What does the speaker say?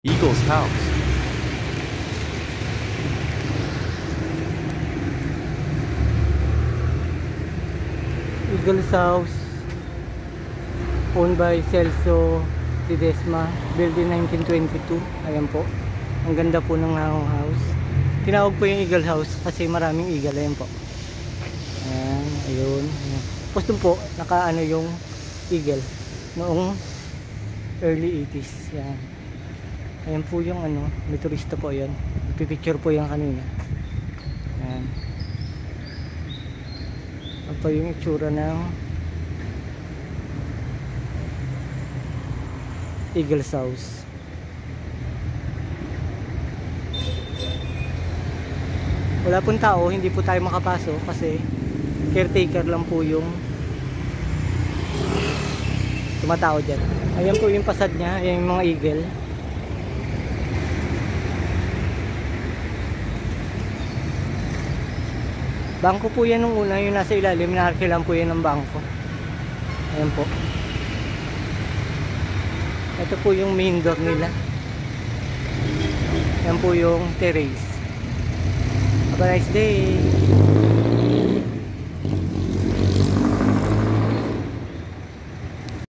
Eagle's house. Eagle's House, owned by Celso Ledesma, built in 1922. Ayan po, ang ganda po ng house. Tinawag po yung Eagle House kasi maraming eagle. Ayan po, ayan, ayun, ayan. Tapos dun po nakaano yung eagle noong early 80s. Ayan, ayan po yung ano, may turista po. Ayan, pipicture po yan kanina. Ayan, ito yung itsura ng Eagle's House. Wala pong tao, hindi po tayo makapasok kasi caretaker lang po yung tumatao dyan. Ayan po yung pasad nya, ayan yung mga eagle. Bangko po yan nung una, yung nasa ilalim, nakikilan po yan ng bangko. Ayan po. Ito po yung main door nila. Ayan po yung terrace. Have a nice day.